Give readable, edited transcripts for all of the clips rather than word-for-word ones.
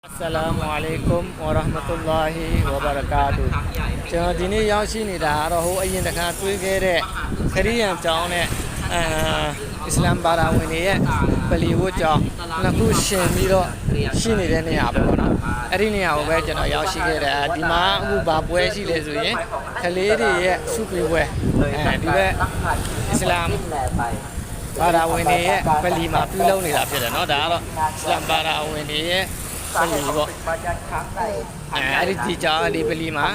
Assalamualaikum warahmatullahi wabarakatuh ကျွန်တော်ဒီနေ့ရောက်ရှိနေတာတော့ဟိုအရင်တစ်ခါတွေ့ခဲ့တဲ့ခရီးရန်ကျောင်းနဲ့အစ္စလာမ်ဘာသာဝင်တွေရဲ့ပလီဝတ်ကျောင်းနှစ်ခုရှင်ပြီးတော့ရှိနေတဲ့နေရာပဲပေါ့နော်အဲ့ဒီနေရာကိုပဲကျွန်တော်ရောက်ရှိခဲ့တယ်ဒီမှာအခုဘာပွဲရှိလဲဆိုရင်ကလေးတွေရဲ့စုပြေပွဲဒီဘက်အစ္စလာမ်ဘာသာဝင်တွေရဲ့ပလီမှာပြုလုပ်နေတာဖြစ်တယ်เนาะဒါကတော့အစ္စလာမ်ဘာသာဝင်တွေရဲ့ပလီပေါ့အဲ့ဒီကြောင့်ဒီပလီမှာ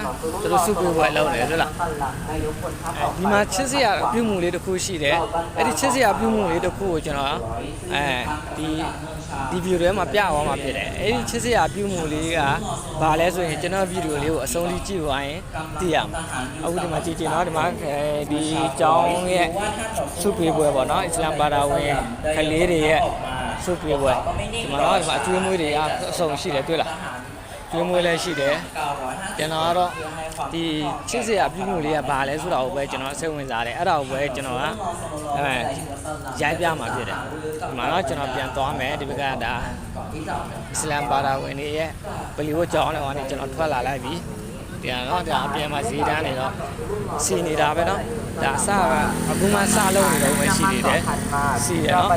သူတို့စုပြေပွဲလုပ်နေတယ်ဟုတ်လားဒီမှာချစ်စရာပြုမှုလေးတစ်ခုရှိတယ်အဲ့ဒီချစ်စရာပြုမှုလေးတစ်ခုကိုကျွန်တော်ဒီဗီဒီယိုထဲမှာပြသွားမှာဖြစ်တယ်အဲ့ဒီချစ်စရာပြုမှုလေးကဘာလဲဆိုရင်ကျွန်တော်ဗီဒီယိုလေးကိုအဆုံးထိကြည့်သွားရင်သိရမှာအခုဒီမှာကြည့်နော်ဒီမှာဒီကျောင်းရဲ့စုပြေပွဲပေါ့နော်အစ္စလာမ်ဘာသာဝင်ကလေးတွေရဲ့စုပြေပွဲဒီမှာတော့ဒီမှာအကျွေးမွေးတွေအဆုံရှိတယ်တွေ့လားကျွေးမွေးလည်းရှိတယ်ကျွန်တော်ကတော့ဒီချစ်စရာပြုမှုလေးကဘာလဲဆိုတာကိုပဲကျွန်တော်စိတ်ဝင်စားတယ်အဲ့ဒါကိုပဲကျွန်တော်ကရိုက်ပြမှာဖြစ်တယ်ဒီမှာတော့ကျွန်တော်ပြန်သွားမယ်ဒီဘက်ကဒါအစ္စလာမ်ဘာသာဝင်တွေရဲ့ပလီဝတ်ကျောင်းတော့ကျွန်တော်ထွက်လာလိုက်ပြီတရားတော့ဒါအပြင်မှာဈေးတန်းနေတော့စီနေတာပဲเนาะဒါအစကအခုမှစလုံးနေတော့ပဲရှိနေတယ်စီရเนาะ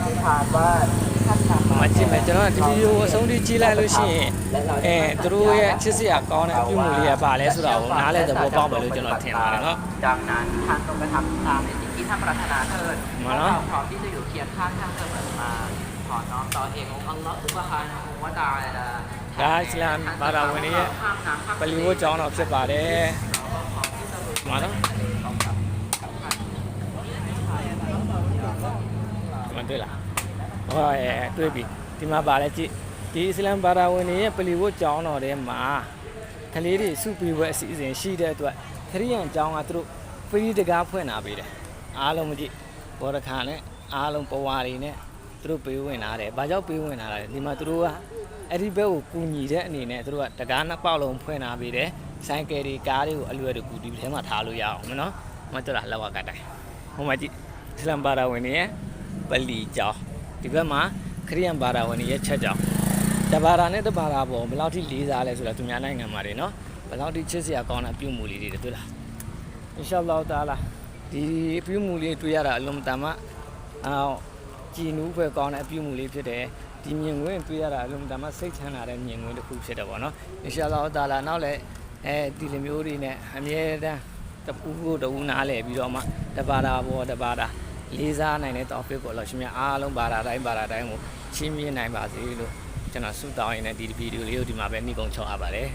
မကြည့်မယ်ကျွန်တော်ဒီဗီဒီယိုအဆုံးထိကြည့်လိုက်လို့ရှိရင်သူတို့ရဲ့ချစ်စရာကောင်းတဲ့အပြုမှုလေးကဘာလဲဆိုတာကိုနားလည်သဘောပေါက်မယ်လို့ကျွန်တော်ထင်ပါတယ်เนาะดังนั้นท่านต้องกระทำตามในสิ่งที่ท่านปรารถนาเถิดเราพร้อมที่จะอยู่เคียงข้างท่านเสมอมาขอน้อมต่อเอกองค์อัลลอฮฺซุบฮานะฮูวะตะอาลาဒါအစ္စလာမ်ဘာသာဝင်တွေရဲ့ပလီဝတ်ကျောင်းတော်ဖြစ်ပါတယ်မှာနော်မတွေ့လားဟောတွေ့ပြီဒီမှာပါလဲကြည့်ဒီအစ္စလာမ်ဘာသာဝင်တွေရဲ့ပလီဝတ်ကျောင်းတော်ထဲမှာကလေးတွေစုပြီးပွဲအစီအစဉ်ရှိတဲ့အတွက်ခရီးရန်ကျောင်းကသူတို့ပရိတကားဖွင့်လာပေးတယ်အားလုံးမကြည့်ဘောရခါနဲ့အားလုံးပဝါတွေနဲ့သူတို့ပေးဝင်လာတယ်ဘာကြောင့်ပေးဝင်လာလဲဒီမှာသူတို့ကအဲ့ဒီဘက်ကိုကူညီတဲ့အနေနဲ့သူတို့ကတကားနှစ်ပေါက်လုံးဖွင့်လာပေးတယ်ဆိုင်ကယ်တွေကားတွေကိုအလွယ်တကူဒီထဲမှာထားလို့ရအောင်နော်မတော်တာလောက်ကတိုင်းဟိုမှာကြည့်အစ္စလာမ်ဘာသာဝင်တွေရဲ့ပလီကျောင်းဒီဘက်မှာခရီးရန်ဘာသာဝင်တွေရဲ့ချက်ကျောင်းတဘာသာနဲ့တဘာသာပေါ်ဘယ်လောက်ထိလေးစားလဲဆိုတာသူများနိုင်ငံမှာတွေနော်ဘယ်လောက်ထိချစ်စရာကောင်းတဲ့ပြုမှုလေးတွေတွေ့လားအင်ရှာအလ္လာဟ်တာလာဒီပြုမှုလေးတွေ့ရတာအလုံးတမ်းကြည်နူးဖွယ်ကောင်းတဲ့အပြုမှုလေးဖြစ်တယ်ဒီမြင်ကွင်းတွေ့ရတာအလုံးတမ်းစိတ်ချမ်းသာတဲ့မြင်ကွင်းတစ်ခုဖြစ်တယ်ပေါ့နော်အင်ရှာအလ္လာဟ်တာလာနောက်လည်းဒီလိုမျိုးတွေနဲ့အမြဲတမ်းတပူကိုတူနားလဲပြီးတော့မှတဘာသာပေါ်တဘာသာလေးစားနိုင်တဲ့တောက်ဖစ်ကိုလို့ရှင်များအားလုံးဘာသာတိုင်းကိုချင်းမြင်နိုင်ပါစေလို့ကျွန်တော်ဆုတောင်းရင်းနဲ့ဒီဗီဒီယိုလေးကိုဒီမှာပဲနှိကုံချောက်အပ်ပါတယ်